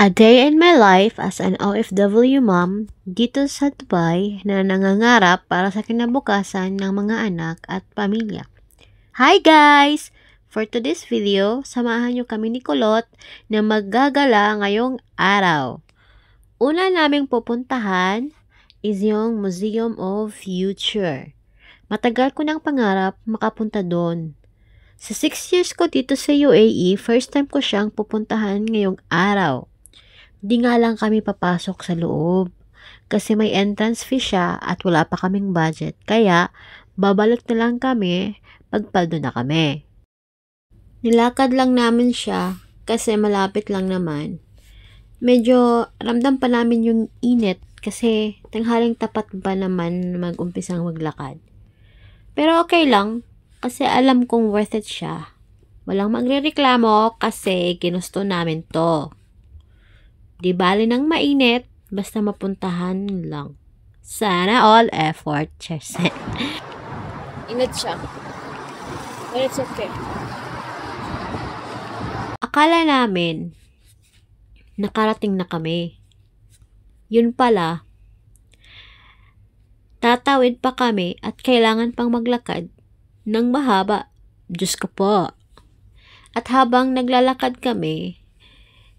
A day in my life as an OFW mom dito sa Dubai na nangangarap para sa kinabukasan ng mga anak at pamilya. Hi guys! For today's video, samahan niyo kami ni Kulot na maggagala ngayong araw. Una naming pupuntahan is yung Museum of Future. Matagal ko nang pangarap makapunta doon. Sa 6 years ko dito sa UAE, first time ko siyang pupuntahan ngayong araw. Di nga lang kami papasok sa loob kasi may entrance fee siya at wala pa kaming budget. Kaya, babalik na lang kami pagpaldo na kami. Nilakad lang namin siya kasi malapit lang naman. Medyo ramdam pa namin yung init kasi tanghaling tapat pa naman mag-umpisang maglakad. Pero okay lang kasi alam kong worth it siya. Walang magrereklamo kasi ginusto namin to. Di bali ng mainit, basta mapuntahan lang. Sana all effort, cheers. Init siya. But it's okay. Akala namin, nakarating na kami. Yun pala, tatawid pa kami at kailangan pang maglakad ng mahaba. Diyos ko po. At habang naglalakad kami,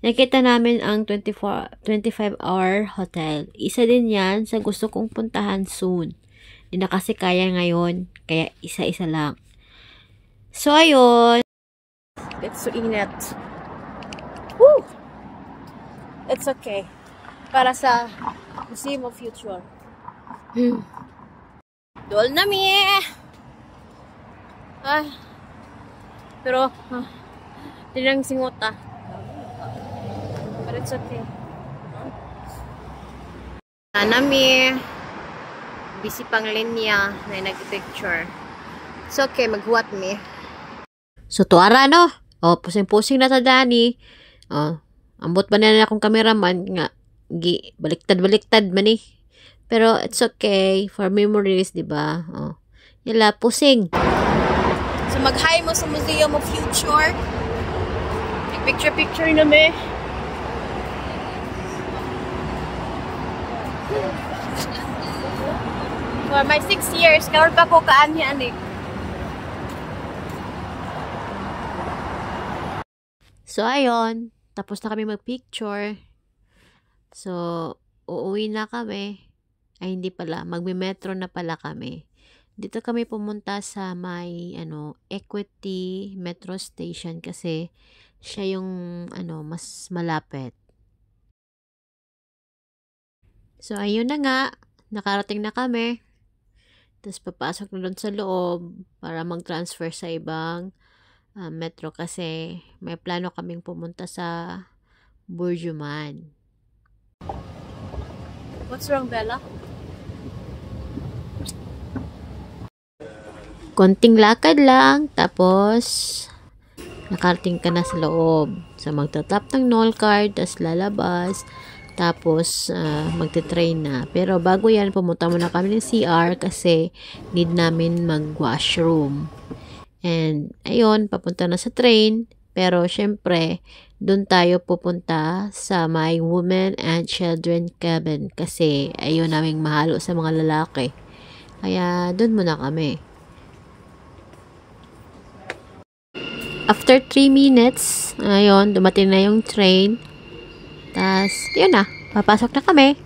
nakita namin ang 25-hour hotel. Isa din yan sa gusto kong puntahan soon. Di na kasi kaya ngayon, kaya isa-isa lang. So, ayun. It's so init. Woo! It's okay. Para sa Museum of Future. Dol na mi! Ay. Pero, tinang singota. But it's okay. Nami, busy pang linya na nag-picture. It's okay, maghuwat mi. So, tuara no? O, pusing-pusing na ta Dani. O, ambot ba na akong cameraman nga. Baliktad-baliktad man eh. Pero, it's okay. For memories, diba? O, yala, pusing. So, mag-hi mo sa Museum of Future. Picture-picture na me. For my 6 years, karon pa ko kaanyan eh. So, ayun. Tapos na kami mag-picture. So, uuwi na kami. Ay, hindi pala. Magme-metro na pala kami. Dito kami pumunta sa may, Equity Metro Station kasi siya yung, mas malapit. So, ayun na nga. Nakarating na kami. Tapos, papasok na doon sa loob para mag-transfer sa ibang metro kasi may plano kaming pumunta sa Burjuman. What's wrong, Bella? Konting lakad lang, tapos nakarating ka na sa loob. So, magtatap ng knoll card, tapos lalabas, tapos magte-train na. Pero bago yan, pumunta muna kami ng CR kasi need namin mag-washroom. And, ayun, papunta na sa train. Pero, syempre, doon tayo pupunta sa my women and children cabin. Kasi, ayun naming mahalo sa mga lalaki. Kaya, doon muna kami. After 3 minutes, ayun, dumating na yung train. Tapos, yun na, papasok na kami.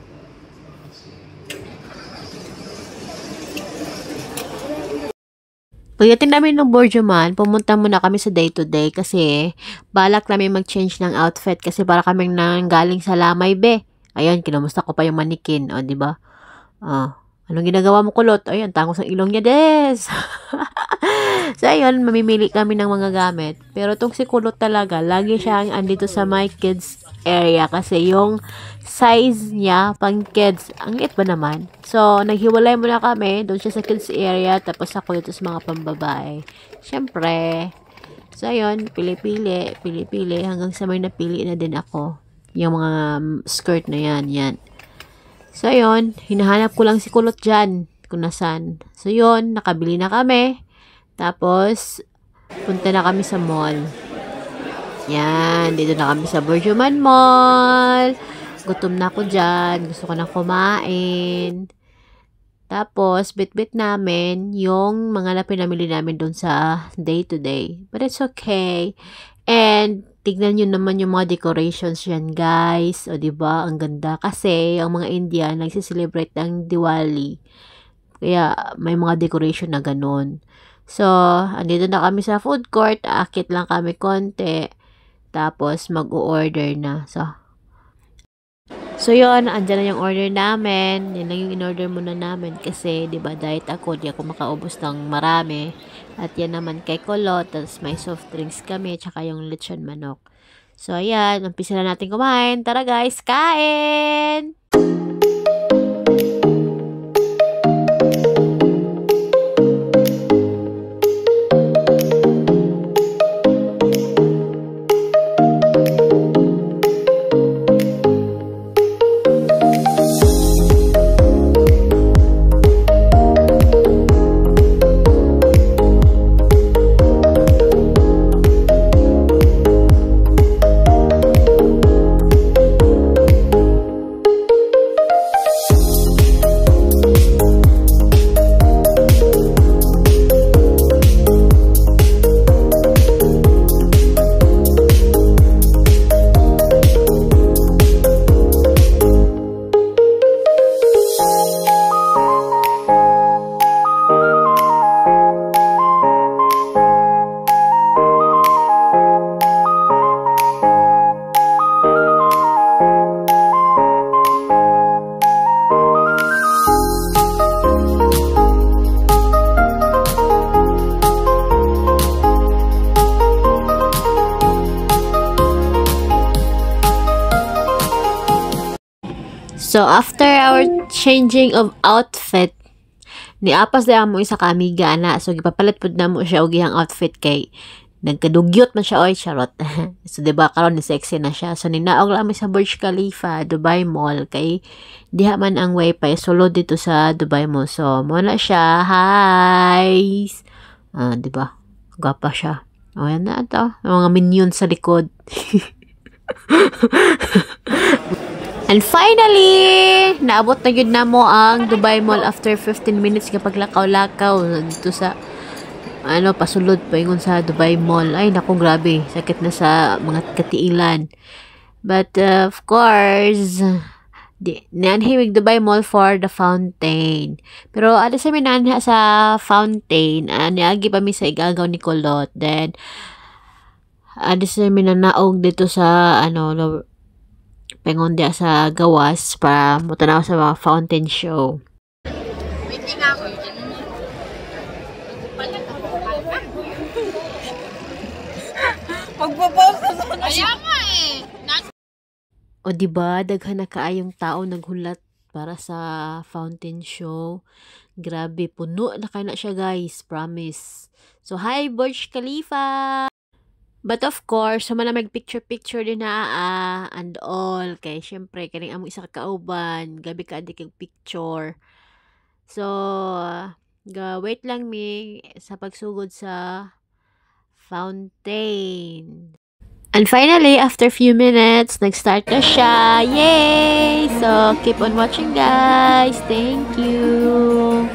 Pagdating namin ng Burjuman, pumunta muna kami sa day-to-day kasi balak namin mag-change ng outfit kasi para kaming nanggaling sa Lamay Be. Ayun, kinamusta ko pa yung manikin, o, diba? Anong ginagawa mo, Kulot? Ayun, tangos ang ilong niya, des! So, ayun, mamimili kami ng mga gamit. Pero itong si Kulot talaga, lagi siyang andito sa my kids area kasi yung size niya pang kids, ang liit ba naman? So, naghiwalay muna kami, doon siya sa kids area, tapos ako dito sa mga pambabae. Siyempre, so ayun, pili-pili, hanggang sa may napili na din ako. Yung mga skirt na yan. So, ayun, hinahanap ko lang si Kulot dyan, kung nasan. So, yun, nakabili na kami. Tapos, punta na kami sa mall. Yan, dito na kami sa Burjuman Mall. Gutom na ako dyan. Gusto ko na kumain. Tapos, bit-bit namin yung mga napinamili namin doon sa day-to-day. But it's okay. And, tignan nyo naman yung mga decorations yan, guys. O, diba? Ang ganda. Kasi, ang mga Indian, nagsiselebrate ng Diwali. Kaya, may mga decoration na ganun. So, andito na kami sa food court. Aakit lang kami konti. Tapos, mag-o-order na. So, yun, andyan na yung order namin. Yan lang yung in-order muna namin kasi, di ba, diet ako, di ako makaubos ng marami. At yan naman kay Kulot, tapos may soft drinks kami, tsaka yung lechon manok. So, ayan, umpisa na natin kumain. Tara guys, kain! So, after our changing of outfit, niapas na mo isa kamiga na. So, gipapalit po na mo siya og iyang outfit kay nagkadugyot man siya, oy, charot. So, diba, karon ni sexy na siya. So, ninaog lang sa Burj Khalifa, Dubai Mall, kay diha man ang wifi, solo dito sa Dubai Mall. So, muna siya, hi! Diba, gwapa siya. O, yan na ito. Mga minions sa likod. And finally, naabot na yun na mo ang Dubai Mall after 15 minutes kapag lakaw-lakaw dito sa pasulod pa ingon sa Dubai Mall. Ay, naku, grabe. Sakit na sa mga katiilan. But, of course, nanhimig Dubai Mall for the fountain. Pero, ada sa minanha sa fountain, niagi pa mi sa igagaw ni Kulot. Then, ada sa minanaog dito sa, pengon dia sa gawas para mutanaw sa mga fountain show. Waiting ako. Magpapause na sana siya. O diba, daghan na kaayong tao naghulat para sa fountain show. Grabe, puno na kayo na siya, guys. Promise. So, hi, Burj Khalifa! But of course, sama na mag-picture-picture din na and all. Kaya syempre, kaning among isa kakauban, gabi ka adik picture. So, wait lang mi sa pagsugod sa fountain. And finally, after few minutes, nag-start na siya. Yay! So, keep on watching, guys. Thank you.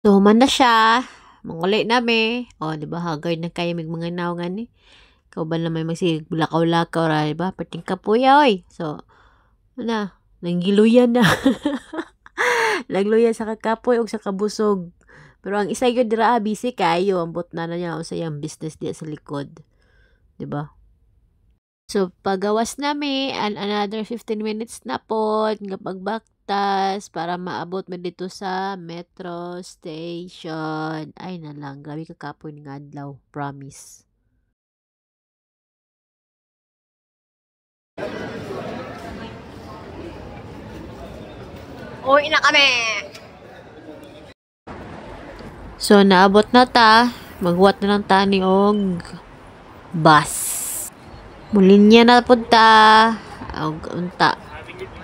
So, human na siya. Manguli nami. O, di ba? Haggard na kayo mga naungan ni. Ikaw ba naman magsig lakaw-lakaw ra, di ba? Pating kapuya, oy. So, na, nanggiluyan na. Nagluyan sa kakapoy o sa kabusog. Pero ang isa yun dira busy kayo. Ambot na niya o sa iyang business diya sa likod. Di ba? So, pagawas nami, and another 15 minutes na po, nga pagbaktas, para maabot mo dito sa metro station. Ay na lang, grabe kakapoy nga adlaw, promise. Uwi na kami! So, naabot na ta, magwat na lang ta ni og bus. Mulinya na punta, og unta,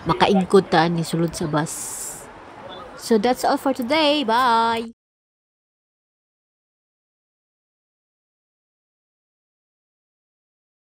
makaingkod ta ni sulod sa bus. So, that's all for today. Bye!